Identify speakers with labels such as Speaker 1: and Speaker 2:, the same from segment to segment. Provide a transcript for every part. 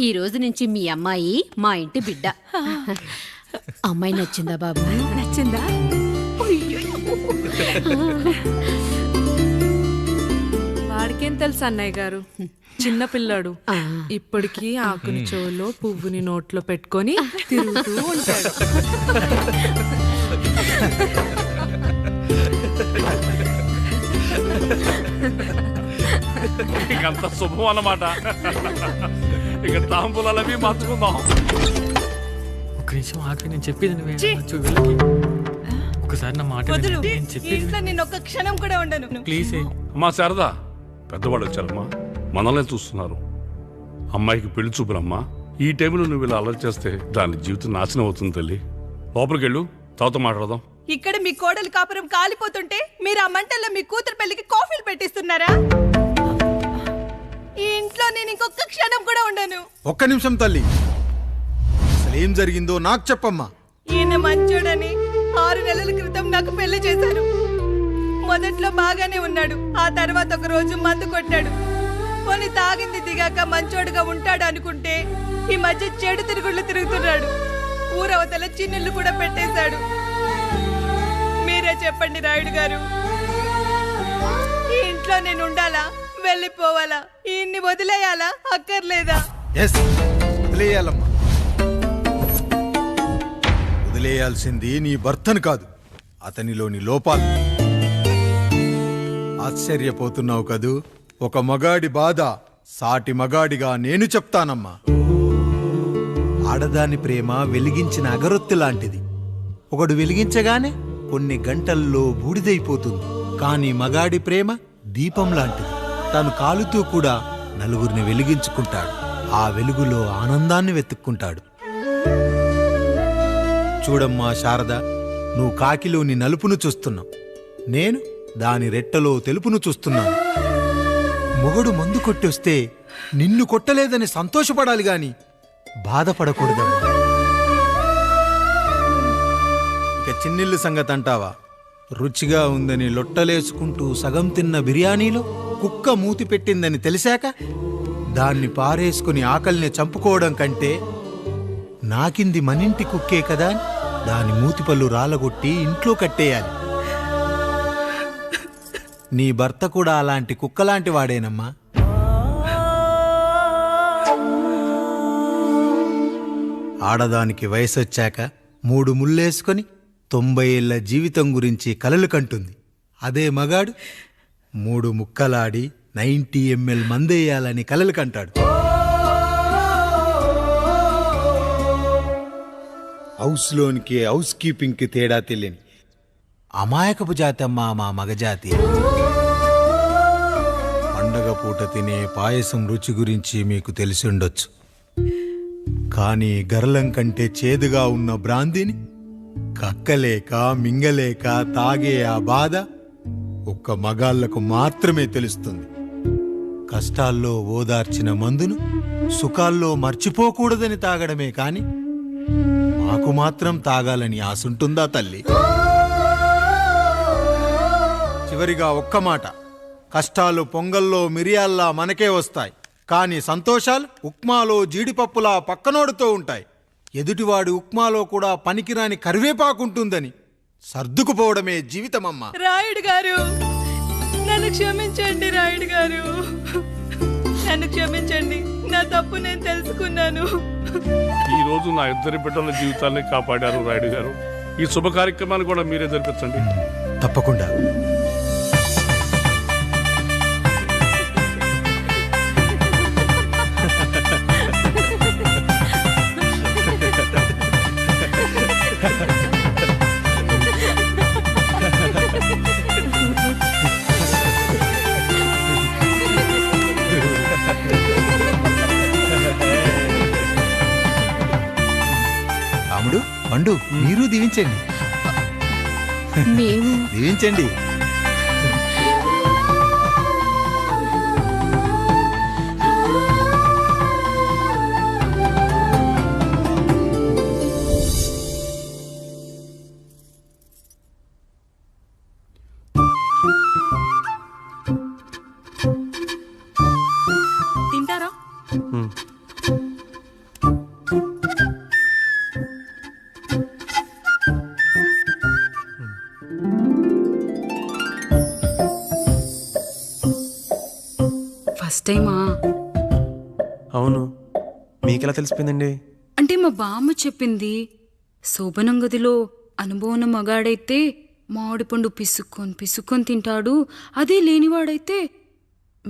Speaker 1: ఈ రోజు నుంచి మీ అమ్మాయి మా ఇంటి బిడ్డ. అమ్మాయి నచ్చిందా బాబు?
Speaker 2: నచ్చిందా? వాడికేం తెలుసు అన్నయ్య గారు, చిన్న పిల్లాడు. ఇప్పటికీ ఆకుని చెవులో పువ్వుని నోట్లో పెట్టుకొని తిరుగుతూ ఉంటాడు.
Speaker 3: ఇంకంత శుభం అన్నమాట. ఇక తాంబూలాలవి మార్చుకుందాం.
Speaker 4: ఒక నిమిషం ఆగి, నేను చెప్పేది ఒకసారి నా మాట
Speaker 2: నేను ఒక్క క్షణం కూడా ఉండను.
Speaker 4: ప్లీజ్.
Speaker 3: అమ్మా శారదా, పెద్దవాళ్ళు వచ్చారమ్మా, మనల్ని చూస్తున్నారు. అమ్మాయికి పెళ్లి చూపురమ్మా. ఈ టైంలో నువ్వు ఇలా అలర్ట్ చేస్తే దాని జీవితం నాశనం అవుతుంది తల్లి. లోపలికి వెళ్ళు, తాత మాట్లాడదాం.
Speaker 2: ఇక్కడ మీ కోడలు కాపురం కాలిపోతుంటే మీరు ఆ మంటల్లో మీ కూతురు పెళ్లికి కాఫీలు పెట్టిస్తున్నారా? ఈ ఇంట్లో నేను ఇంకొక క్షణం కూడా ఉండను.
Speaker 5: ఒక్క నిమిషం తల్లి, అసలు ఏం జరిగిందో నాకు చెప్పమ్మా.
Speaker 2: ఈయన మంచోడని 6 నెలల క్రితం నాకు పెళ్లి చేశారు. మొదట్లో బాగానే ఉన్నాడు, ఆ తర్వాత ఒక రోజు మందు కొట్టాడు. పోనీ తాగింది దిగాక మంచోడుగా ఉంటాడు అనుకుంటే ఈ మధ్య చెడు తిరుగుళ్ళు తిరుగుతున్నాడు. ఊరవతల చిన్నుళ్ళు కూడా పెట్టేశాడు. మీరే చెప్పండి రాయుడు గారు, ఈ ఇంట్లో నేను ఉండాలా, వెళ్ళిపోవాలా, ఈయన్ని వదిలేయాలా, అక్కర్లేదా?
Speaker 5: వదిలేయాలమ్మా. వదిలేయాల్సింది నీ భర్తను కాదు, అతనిలోని లోపాలు. ఆశ్చర్యపోతున్నావు కదూ? ఒక మగాడి బాధ సాటి మగాడిగా నేను చెప్తానమ్మా. ఆడదాని ప్రేమ వెలిగించిన అగరొత్తి లాంటిది. ఒకడు వెలిగించగానే కొన్ని గంటల్లో బూడిదైపోతుంది. కానీ మగాడి ప్రేమ దీపం లాంటిది. తను కాలుతూ కూడా నలుగురిని వెలిగించుకుంటాడు. ఆ వెలుగులో ఆనందాన్ని వెతుక్కుంటాడు. చూడమ్మా శారద, నువ్వు కాకిలోని నలుపును చూస్తున్నావు, నేను దాని రెట్టలో తెలుపును చూస్తున్నాను. మొగుడు మందు కొట్టొస్తే నిన్ను కొట్టలేదని సంతోషపడాలి గాని బాధపడకూడదమ్మా. ఇక చిన్నిల్లు సంగతి అంటావా? రుచిగా ఉందని లొట్టలేసుకుంటూ సగం తిన్న బిర్యానీలో కుక్క మూతి పెట్టిందని తెలిసాక దాన్ని పారేసుకుని ఆకలిని చంపుకోవడం కంటే నాకింది మనింటి కుక్కే కదా దాని మూతిపళ్ళు రాలగొట్టి ఇంట్లో కట్టేయాలి. నీ భర్త కూడా అలాంటి కుక్కలాంటి వాడేనమ్మా. ఆడదానికి వయసొచ్చాక 3 ముళ్ళేసుకొని 90 ఏళ్ల జీవితం గురించి కలలు కంటుంది. అదే మగాడు 3 ముక్కలాడి 90 ml మందేయాలని కలలు కంటాడు. హౌస్లోనికి హౌస్ కీపింగ్కి తేడా తెలియని అమాయకపు జాతమ్మా మా మగజాతి. పండగ పూట తినే పాయసం రుచి గురించి మీకు తెలిసి ఉండొచ్చు. కానీ గరళం కంటే చేదుగా ఉన్న బ్రాందీని కక్కలేక మింగలేక తాగే ఆ బాధ ఒక్క మగాళ్లకు మాత్రమే తెలుస్తుంది. కష్టాల్లో ఓదార్చిన మందును సుఖాల్లో మర్చిపోకూడదని తాగడమే కాని మాకు మాత్రం తాగాలని ఆశుంటుందా తల్లి? చివరిగా ఒక్క మాట, కష్టాలు పొంగల్లో మిరియాల్లా మనకే వస్తాయి, కానీ సంతోషాలు ఉప్మాలో జీడిపప్పులా పక్కనోడుతో ఉంటాయి. ఎదుటివాడి ఉప్మాలో కూడా పనికిరాని కరివేపాకుంటుందని సర్దుకుపోవడమే జీవితమమ్మా.
Speaker 2: రాయుడు గారు, నన్ను క్షమించండి. రాయుడు గారు, నన్ను క్షమించండి. నా తప్పు నేను తెలుసుకున్నాను.
Speaker 3: ఈ రోజు నా 2 బిడ్డల జీవితాన్ని కాపాడారు రాయుడు గారు. ఈ శుభ కార్యక్రమాన్ని కూడా మీరే జరిపించండి.
Speaker 5: తప్పకుండా. రాముడు, పండు, మీరు దీవించండి.
Speaker 1: మేము
Speaker 5: దీవించండి.
Speaker 6: అవును, మీకెలా తెలిసిపోయిందండి?
Speaker 7: అంటే మా బామ్మ చెప్పింది. శోభనం గదిలో అనుభవం మగాడైతే మామిడిపండు పిసుక్కొని తింటాడు, అదే లేనివాడైతే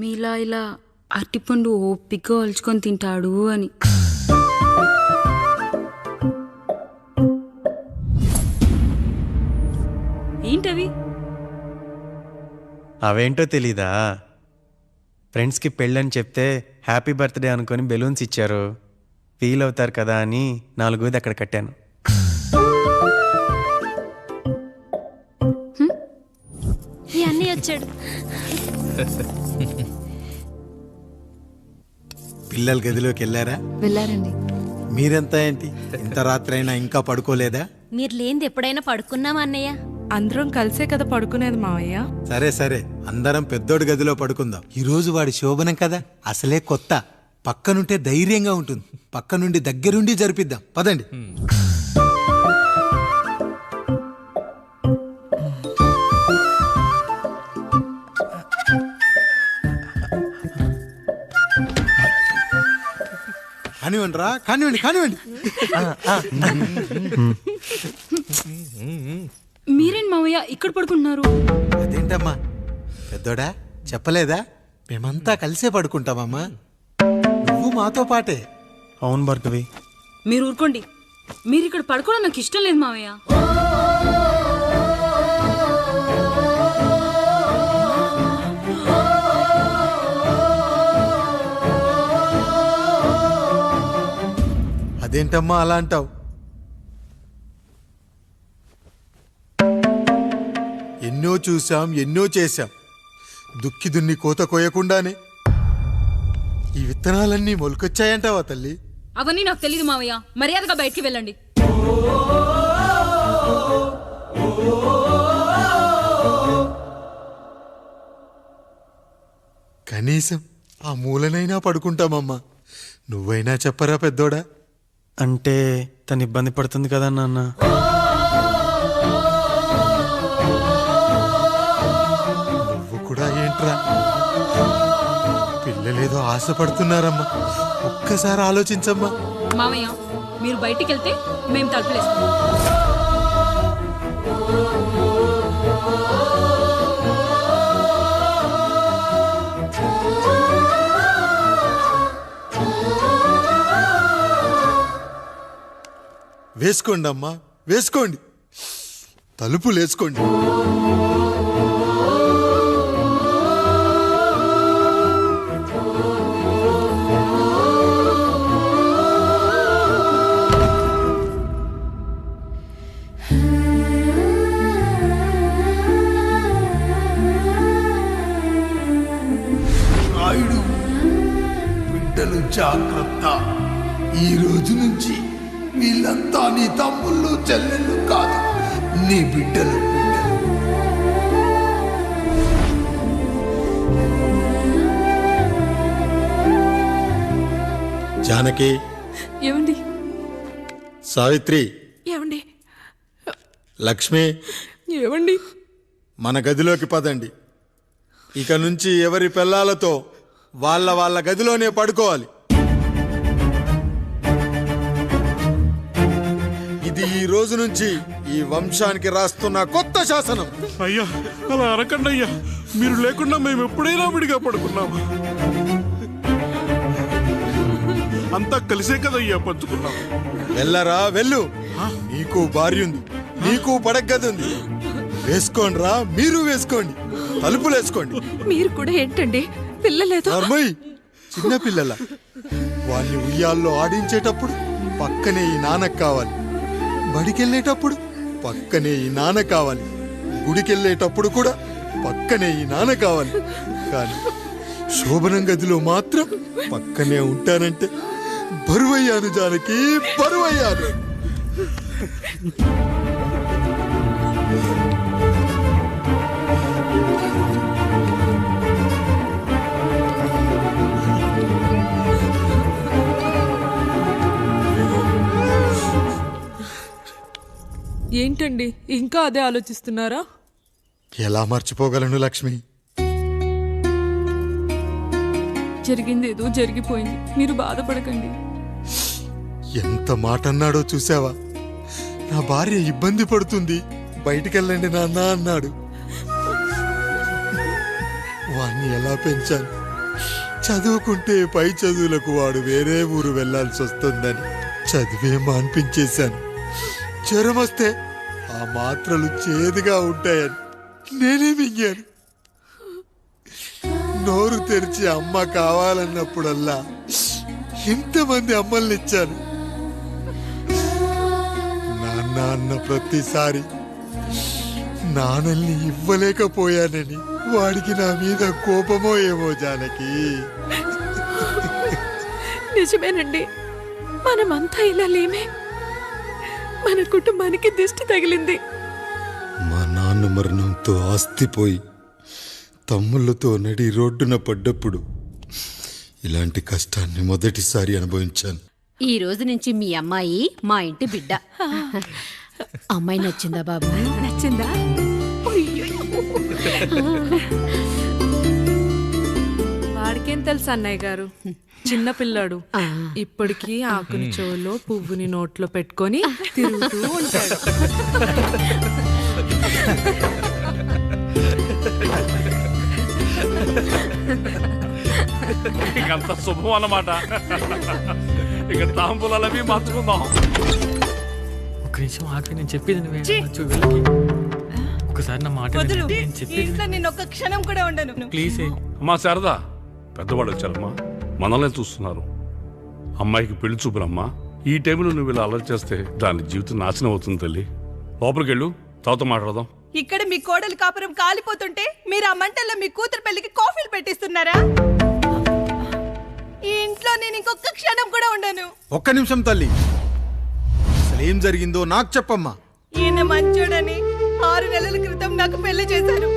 Speaker 7: మీలా ఇలా అరటిపండు ఓపిగ్గా ఒలుచుకొని తింటాడు అని. ఏంటవి?
Speaker 6: అవేంటో తెలీదా? ఫ్రెండ్స్కి పెళ్ళని చెప్తే హ్యాపీ బర్త్డే అనుకొని బెలూన్స్ ఇచ్చారు, ఫీల్ అవుతారు కదా అని 4 అక్కడ కట్టాను.
Speaker 1: ఈ అన్నయ్య వచ్చాడు.
Speaker 5: పిల్లల గదిలోకి వెళ్ళారా?
Speaker 1: వెళ్ళారండి.
Speaker 5: మీరెంత ఏంటి ఇంత రాత్రైనా ఇంకా పడుకోలేదా?
Speaker 1: మీరు లేనిది ఎప్పుడైనా పడుకున్నామా అన్నయ్య?
Speaker 2: అందరం కలిసే కదా పడుకునేది మావయ్య.
Speaker 5: సరే సరే, అందరం పెద్దోడి గదిలో పడుకుందాం. ఈ రోజు వాడి శోభనం కదా, అసలే కొత్త. పక్కనుంటే ధైర్యంగా ఉంటుంది. పక్క నుండి దగ్గరుండి జరిపిద్దాం, పదండి. కానివ్వండి రా, కానివ్వండి కానివ్వండి.
Speaker 7: మీరేంటి మావయ్య ఇక్కడ పడుకుంటున్నారు?
Speaker 5: అదేంటమ్మా పెద్దోడా, చెప్పలేదా? మేమంతా కలిసే పడుకుంటామమ్మా, నువ్వు మాతో పాటే.
Speaker 6: అవును భార్గవి.
Speaker 7: మీరు ఊరుకోండి. మీరు ఇక్కడ పడుకోవడం నాకు ఇష్టం లేదు మావయ్య.
Speaker 5: అదేంటమ్మా అలా అంటావు? ఎన్నో చూశాం, ఎన్నో చేశాం. దుక్కి దున్ని కోత కోయకుండానే ఈ విత్తనాలన్నీ మొలకొచ్చాయంటావా తల్లి?
Speaker 7: అవన్నీ నాకు తెలియదు మావయ్య, మర్యాదగా బయటికి వెళ్ళండి.
Speaker 5: కనీసం ఆ మూలనైనా పడుకుంటామమ్మా. నువ్వైనా చెప్పరా పెద్దోడా?
Speaker 6: అంటే తను ఇబ్బంది పడుతుంది కదా నాన్న.
Speaker 5: నువ్వు కూడా ఏంట్రా, పిల్లలేదో ఆశపడుతున్నారమ్మా. ఒక్కసారి ఆలోచించమ్మా.
Speaker 7: మావయ్య మీరు బయటికి వెళ్తే మేము తలుపులేసుకుంటాం.
Speaker 5: వేసుకోండి అమ్మా, వేసుకోండి, తలుపులు వేసుకోండి.
Speaker 8: నాయుడు, బిడ్డలు జాగ్రత్త. ఈ రోజు నుంచి వీళ్ళంతా నీ తమ్ముళ్ళు చెల్లెళ్ళు కాదు, నీ బిడ్డలు.
Speaker 5: జానకి,
Speaker 2: ఏమండి?
Speaker 5: సావిత్రి,
Speaker 2: ఏమండి?
Speaker 5: లక్ష్మి,
Speaker 2: ఏమండి?
Speaker 5: మన గదిలోకి పదండి. ఇక నుంచి ఎవరి పిల్లలతో వాళ్ళ గదిలోనే పడుకోవాలి. ఇది ఈ రోజు నుంచి ఈ వంశానికి రాస్తున్న కొత్త శాసనం.
Speaker 3: అయ్యా అలా అరకండి అయ్యా, మీరు లేకుండా మేము ఎప్పుడైనా విడిగా పడుకున్నాము. అంతా కలిసే కదయ్యా పంచుకున్నాం.
Speaker 5: వెళ్ళరా వెళ్ళు, నీకు భార్య ఉంది, నీకు పడగది ఉంది. వేసుకోండి రా, మీరు వేసుకోండి, తలుపులు వేసుకోండి.
Speaker 2: మీరు కూడా ఏంటండి పిల్లలేదు?
Speaker 5: నర్మయ్, చిన్న పిల్లల వాళ్ళని ఉయ్యాల్లో ఆడించేటప్పుడు పక్కనే ఈ నాన్న కావాలి. బడికెళ్ళేటప్పుడు పక్కనే ఈ నాన్న కావాలి. గుడికెళ్ళేటప్పుడు కూడా పక్కనే ఈ నాన్న కావాలి. కానీ శోభనం గదిలో మాత్రం పక్కనే ఉంటానంటే బరువయ్యాను జానకి, బరువయ్యాను.
Speaker 2: ఏంటండి ఇంకా అదే ఆలోచిస్తున్నారా?
Speaker 5: ఎలా మర్చిపోగలను లక్ష్మి?
Speaker 7: జరిగింది ఏదో జరిగిపోయింది, మీరు బాధపడకండి.
Speaker 8: ఎంత మాట అన్నాడో చూసావా? నా భార్య ఇబ్బంది పడుతుంది, బయటికెళ్ళండి నాన్న అన్నాడు. వాణ్ణి ఎలా పెంచాను? చదువుకుంటే పై చదువులకు వాడు వేరే ఊరు వెళ్లాల్సి వస్తుందని చదివే మాన్పించేశాను. జ్వరం వస్తే ఆ మాత్రలు చేదుగా ఉంటాయని నేనే మింగాను. నోరు తెరిచి అమ్మ కావాలన్నప్పుడల్లా ఇంతమంది అమ్మల్ని ఇచ్చాను. నాన్న అన్న ప్రతిసారి నాన్నల్ని ఇవ్వలేకపోయానని వాడికి నా మీద కోపమో ఏమో జానకి.
Speaker 7: నిజమేనండి, మనమంతా ఇలా లేమే. మన కుటుంబానికి దిష్టి తగిలింది.
Speaker 8: మా నాన్న మరణంతో ఆస్తిపోయి తమ్ముళ్ళతో నడి రోడ్డున పడ్డప్పుడు ఇలాంటి కష్టాన్ని మొదటిసారి అనుభవించాను.
Speaker 1: ఈ రోజు నుంచి మీ అమ్మాయి మా ఇంటి బిడ్డ. అమ్మాయి నచ్చిందా బాబు?
Speaker 7: నచ్చిందా?
Speaker 2: వాడికేం తెలుసు అన్నయ్య గారు, చిన్న పిల్లాడు. ఇప్పటికీ ఆకుని చెవులో పువ్వుని నోట్లో పెట్టుకొని తిరుగుతూ ఉంటాడు.
Speaker 3: ఇకంత శుభం అన్నమాట. ఇక తాంబూలవి మార్చుకుందాం.
Speaker 4: ఒక్క నిమిషం ఆగి, నేను చెప్పేది నువ్వే వెళ్ళకి. ఒకసారి నా మాట
Speaker 2: వదులు,
Speaker 4: నేను చెప్పేది
Speaker 2: ఇంట్లో నేను ఒక్క క్షణం కూడా ఉండను.
Speaker 4: ప్లీజ్.
Speaker 3: అమ్మా శారదా, పెద్దవాళ్ళు వచ్చారమ్మా, మనల్ని చూస్తున్నారు. అమ్మాయికి పెళ్లి చూపురమ్మా. ఈ టైంలో నువ్వు ఇలా అలర్ట్ చేస్తే దాని జీవితం నాశనం అవుతుంది తల్లి. లోపలికి వెళ్ళు, తర్వాత మాట్లాడదాం.
Speaker 2: ఇక్కడ మీ కోడలి కాపురం కాలిపోతుంటే మీరు ఆ మంటల్లో మీ కూతురు పెళ్లికి కాఫీలు పెట్టిస్తున్నారా? ఈ ఇంట్లో నేను ఇంకొక క్షణం కూడా ఉండను.
Speaker 5: ఒక్క నిమిషం తల్లి, అసలేం జరిగిందో నాకు చెప్పమ్మా.
Speaker 2: ఈయన మంచోడని 6 నెలల క్రితం నాకు పెళ్లి చేశారు.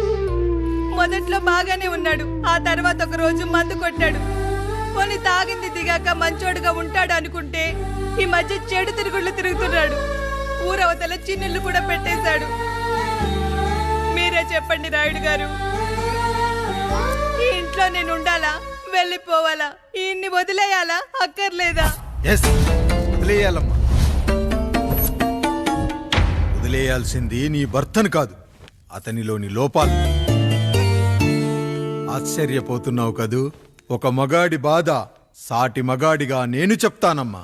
Speaker 2: మొదట్లో బాగానే ఉన్నాడు, ఆ తర్వాత ఒక రోజు మందు కొట్టాడు. పోనీ తాగింది దిగాక మంచోడుగా ఉంటాడు అనుకుంటే ఈ మధ్య చెడు తిరుగుళ్ళు తిరుగుతున్నాడు. ఊరవతల చిన్నిళ్ళు కూడా పెట్టేశాడు. మీరే చెప్పండి రాయుడు గారు, ఈ ఇంట్లో నేను ఉండాలా, వెళ్ళిపోవాలా, ఈయన్ని వదిలేయాలా, అక్కర్లేదా?
Speaker 5: ఎస్, వదిలేయాలమ్మా. వదిలేయాల్సింది నీ భర్తను కాదు, అతనిలోని లోపాలు. ఆశ్చర్యపోతున్నావు కదూ? ఒక మగాడి బాధ సాటి మగాడిగా నేను చెప్తానమ్మా.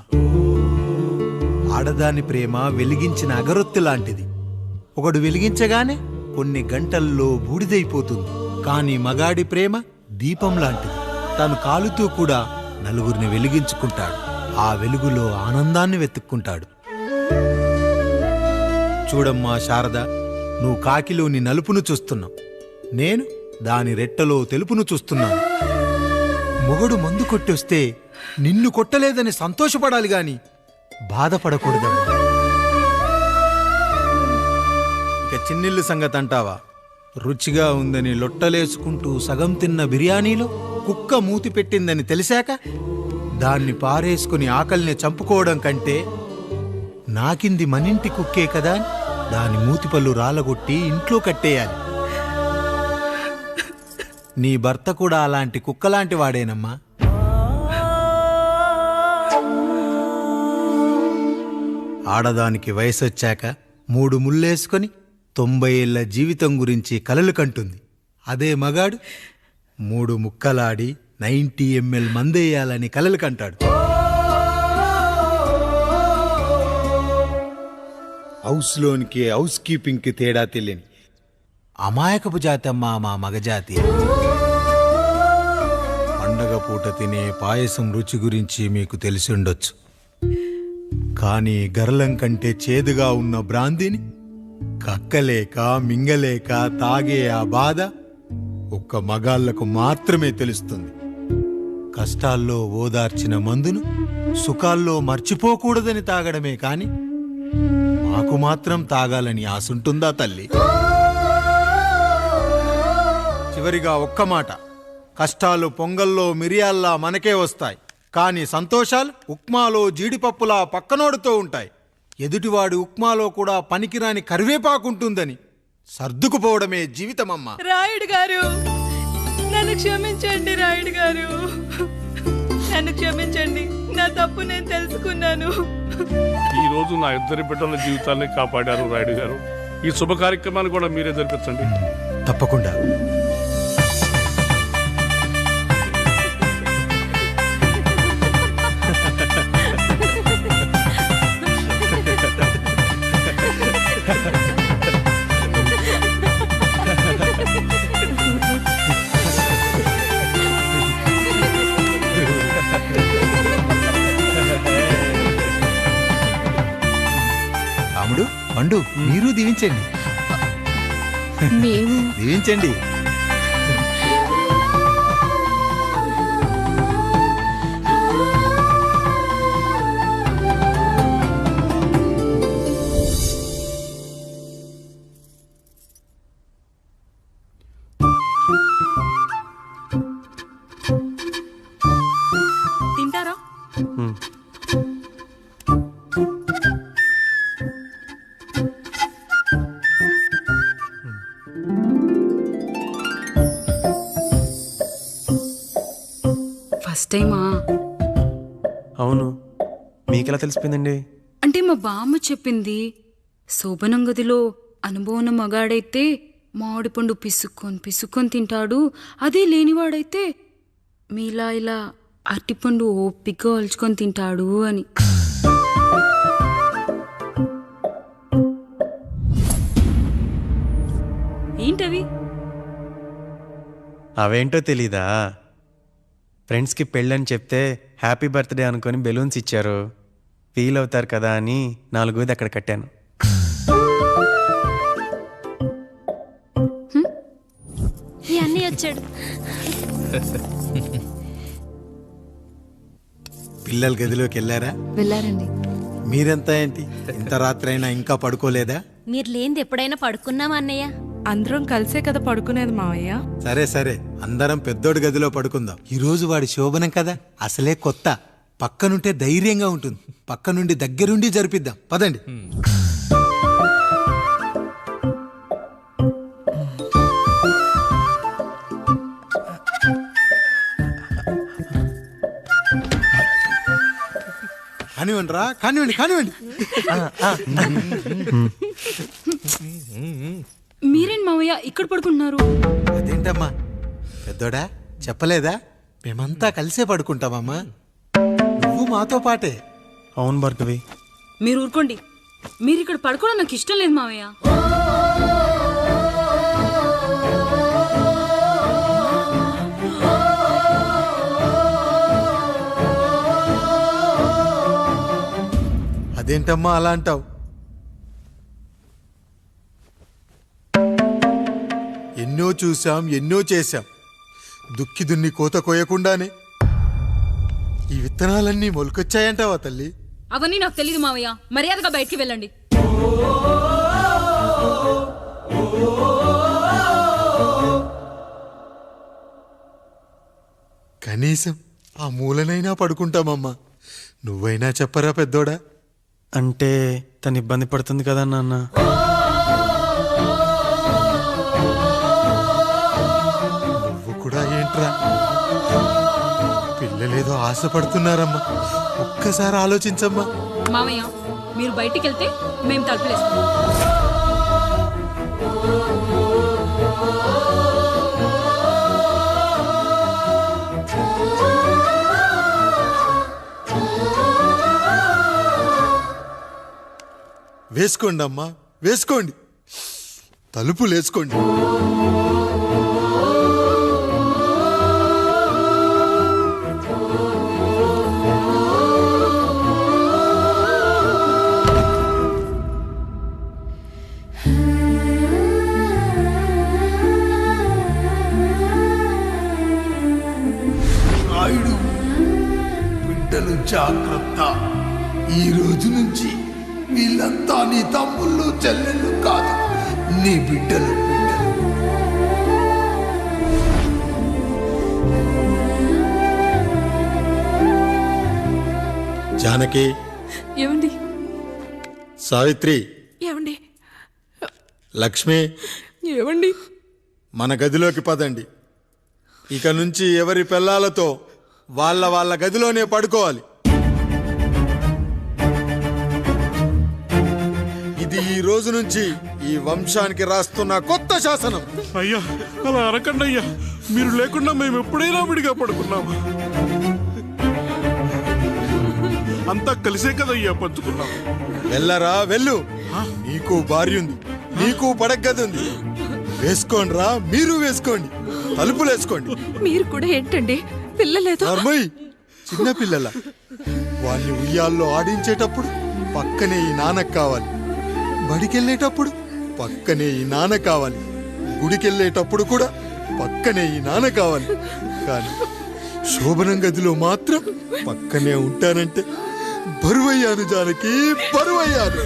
Speaker 5: ఆడదాని ప్రేమ వెలిగించిన అగరొత్తి లాంటిది. ఒకడు వెలిగించగానే కొన్ని గంటల్లో బూడిదైపోతుంది. కానీ మగాడి ప్రేమ దీపం లాంటిది. తను కాలుతూ కూడా నలుగురిని వెలిగించుకుంటాడు. ఆ వెలుగులో ఆనందాన్ని వెతుక్కుంటాడు. చూడమ్మా శారద, నువ్వు కాకిలోని నలుపును చూస్తున్నావు, నేను దాని రెట్టలో తెలుపును చూస్తున్నాను. మొగడు మందు కొట్టొస్తే నిన్ను కొట్టలేదని సంతోషపడాలి గాని బాధపడకూడదమ్మా. ఇక చిన్నిల్లు సంగతి అంటావా? రుచిగా ఉందని లొట్టలేసుకుంటూ సగం తిన్న బిర్యానీలో కుక్క మూతి పెట్టిందని తెలిసాక దాన్ని పారేసుకుని ఆకలిని చంపుకోవడం కంటే నాకింది మనింటి కుక్కే కదా దాని మూతిపళ్ళు రాలగొట్టి ఇంట్లో కట్టేయాలి. నీ భర్త కూడా అలాంటి కుక్కలాంటి వాడేనమ్మా. ఆడదానికి వయసొచ్చాక 3 ముళ్ళేసుకొని 90 ఏళ్ల జీవితం గురించి కలలు కంటుంది. అదే మగాడు 3 ముక్కలాడి 90 ml మందేయాలని కలలు కంటాడు. హౌస్లోనికి హౌస్ కీపింగ్కి తేడా తెలియని అమాయకపు జాతి అమ్మా మా మగజాతి. పండగ పూట తినే పాయసం రుచి గురించి మీకు తెలిసి ఉండొచ్చు. కానీ గరళం కంటే చేదుగా ఉన్న బ్రాందీని కక్కలేక మింగలేక తాగే ఆ బాధ ఒక్క మగాళ్లకు మాత్రమే తెలుస్తుంది. కష్టాల్లో ఓదార్చిన మందును సుఖాల్లో మర్చిపోకూడదని తాగడమే కాని మాకు మాత్రం తాగాలని ఆశుంటుందా తల్లి? చివరిగా ఒక్క మాట, కష్టాలు పొంగల్లో మిరియాల్లా మనకే వస్తాయి, కానీ సంతోషాలు ఉప్మాలో జీడిపప్పులా పక్కనోడుతూ ఉంటాయి. ఎదుటివాడి ఉప్మాలో కూడా పనికిరాని కరివేపాకుంటుందని సర్దుకుపోవడమే జీవితమమ్మా.
Speaker 2: రాయుడు గారు, నన్ను నన్ను క్షమించండి రాయుడు గారు, నన్ను క్షమించండి. నా తప్పు నేను తెలుసుకున్నాను.
Speaker 3: ఈ రోజు నా ఇద్దరి బిడ్డల జీవితాన్ని కాపాడారు రాయుడు గారు. ఈ శుభ కార్యక్రమాన్ని కూడా మీరే జరిపించండి.
Speaker 5: తప్పకుండా. రాముడు, పండు, మీరు దీవించండి.
Speaker 1: మేము
Speaker 5: దీవించండి.
Speaker 7: తింటారా?
Speaker 1: ఫస్ట్ టైమా?
Speaker 6: అవును, మీకెలా తెలిసిపోయిందండి?
Speaker 7: అంటే మా బామ్మ చెప్పింది. శోభనం గదిలో అనుభవం మగాడైతే మామిడిపండు పిసుక్కొని తింటాడు, అదే లేనివాడైతే మీలా ఇలా అరటిపండు ఓపిగ్గా ఒలుచుకొని తింటాడు అని. ఏంటవి?
Speaker 6: అవేంటో తెలీదా? ఫ్రెండ్స్కి పెళ్ళని చెప్తే హ్యాపీ బర్త్డే అనుకొని బెలూన్స్ ఇచ్చారు. ఫీల్ అవుతారు కదా అని 4 అక్కడ కట్టాను.
Speaker 1: ఈ అన్నయ్య వచ్చాడు.
Speaker 5: పిల్లల గదిలోకి వెళ్ళారా?
Speaker 1: వెళ్ళారండి.
Speaker 5: మీరెంత ఏంటి ఇంత రాత్రి అయినా ఇంకా పడుకోలేదా?
Speaker 1: మీరు లేనిది ఎప్పుడైనా పడుకున్నామా అన్నయ్య?
Speaker 2: అందరం కలిసే కదా పడుకునేది మావయ్య.
Speaker 5: సరే సరే, అందరం పెద్దోడి గదిలో పడుకుందాం. ఈ రోజు వాడి శోభనం కదా, అసలే కొత్త. పక్కనుంటే ధైర్యంగా ఉంటుంది. పక్క నుండి దగ్గరుండి జరిపిద్దాం. పదండి. కానివ్వండి రా, కానివ్వండి కానివ్వండి.
Speaker 7: మీరేం మావయ్య ఇక్కడ పడుకుంటున్నారు?
Speaker 5: అదేంటమ్మా పెద్దోడా, చెప్పలేదా? మేమంతా కలిసే పడుకుంటామమ్మా. నువ్వు మాతో పాటే.
Speaker 6: అవును భార్గవి.
Speaker 7: మీరు ఊరుకోండి. మీరు ఇక్కడ పడుకోవడం నాకు ఇష్టం లేదు మావయ్య.
Speaker 5: అదేంటమ్మా అలా అంటావు? ఎన్నో చూసాం, ఎన్నో చేశాం. దుక్కి దున్ని కోత కోయకుండానే ఈ విత్తనాలన్నీ మొలకొచ్చాయంటావా తల్లి?
Speaker 7: అవన్నీ నాకు తెలీదు మావయ్య. మర్యాదగా బయటికి వెళ్ళండి.
Speaker 5: కనీసం ఆ మూలనైనా పడుకుంటామమ్మా. నువ్వైనా చెప్పరా పెద్దోడా?
Speaker 6: అంటే తను ఇబ్బంది పడుతుంది కదా నాన్న.
Speaker 5: నువ్వు కూడా ఏంట్రా? పిల్లలేదో ఆశపడుతున్నారమ్మా. ఒక్కసారి ఆలోచించమ్మా.
Speaker 7: మావయ్య మీరు బయటికి వెళ్తే మేము తలుపులేస్తాం.
Speaker 5: వేసుకోండి అమ్మా, వేసుకోండి. తలుపులు వేసుకోండి.
Speaker 8: రాయుడు, బిడ్డలు జాగ్రత్త. ఈ రోజు నుంచి వీళ్ళంతా నీ తమ్ముళ్ళు చెల్లెళ్ళు కాదు, నీ బిడ్డలు.
Speaker 5: జానకి,
Speaker 2: ఏమండి?
Speaker 5: సావిత్రి,
Speaker 2: ఏమండి?
Speaker 5: లక్ష్మి,
Speaker 2: ఏమండి?
Speaker 5: మన గదిలోకి పదండి. ఇక నుంచి ఎవరి పిల్లలతో వాళ్ళ గదిలోనే పడుకోవాలి. ఇది ఈ రోజు నుంచి ఈ వంశానికి రాస్తున్న కొత్త శాసనం.
Speaker 3: అయ్యా అలా అరకండి అయ్యా, మీరు లేకుండా మేము ఎప్పుడైనా విడిగా పడుకున్నాము. అంతా కలిసే కదయ్యా పంచుకున్నాం.
Speaker 5: వెళ్ళరా వెళ్ళు, నీకు భార్య ఉంది, నీకు పడగది ఉంది. వేసుకోండిరా, మీరు వేసుకోండి, తలుపులు వేసుకోండి.
Speaker 2: మీరు కూడా ఏంటండి పిల్లలేదు?
Speaker 5: నర్మయ్, చిన్న పిల్లల వాళ్ళని ఉయ్యాల్లో ఆడించేటప్పుడు పక్కనే ఈ నాన్న కావాలి, బడికెళ్ళేటప్పుడు పక్కనే ఈ నాన్న కావాలి, గుడికెళ్ళేటప్పుడు కూడా పక్కనే ఈ నాన్న కావాలి. కానీ శోభనం గదిలో మాత్రం పక్కనే ఉంటానంటే బరువయ్యాను జానకి, బరువయ్యాను.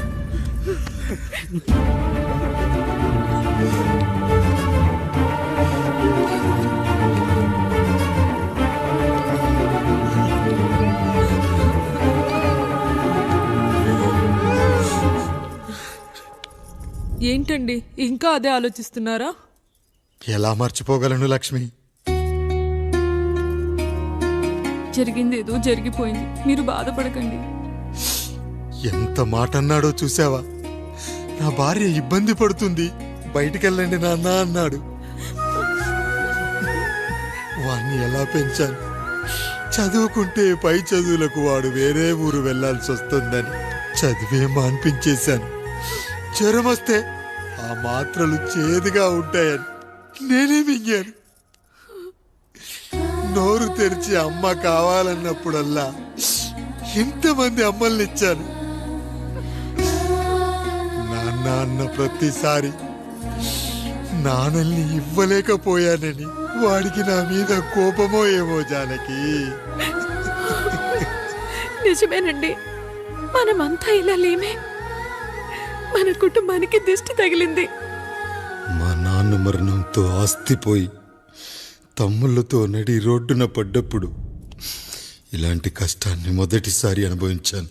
Speaker 2: ఏంటండి ఇంకా అదే ఆలోచిస్తున్నారా?
Speaker 5: ఎలా మర్చిపోగలను లక్ష్మి?
Speaker 2: జరిగింది ఏదో జరిగిపోయింది, మీరు బాధపడకండి.
Speaker 5: ఎంత మాట అన్నాడో చూసావా? నా భార్య ఇబ్బంది పడుతుంది, బయటికెళ్ళండి నాన్న అన్నాడు. వాణ్ణి ఎలా పెంచాను? చదువుకుంటే పై చదువులకు వాడు వేరే ఊరు వెళ్లాల్సి వస్తుందని చదివే మాన్పించేశాను. జ్వరం వస్తే ఆ మాత్రలు చేదుగా ఉంటాయని నేనే మింగాను. నోరు తెరిచి అమ్మ కావాలన్నప్పుడల్లా ఎంతమంది అమ్మల్ని ఇచ్చాను. నాన్న అన్న ప్రతిసారి నాన్నల్ని ఇవ్వలేకపోయానని వాడికి నా మీద కోపమో ఏమో జానకి.
Speaker 2: నిజమేనండి, మనమంతా ఇలా లేమే. మన కుటుంబానికి దిష్టి తగిలింది.
Speaker 5: మా నాన్న మరణంతో ఆస్తిపోయి తమ్ముళ్ళతో నడి రోడ్డున పడ్డప్పుడు ఇలాంటి కష్టాన్ని మొదటిసారి అనుభవించాను.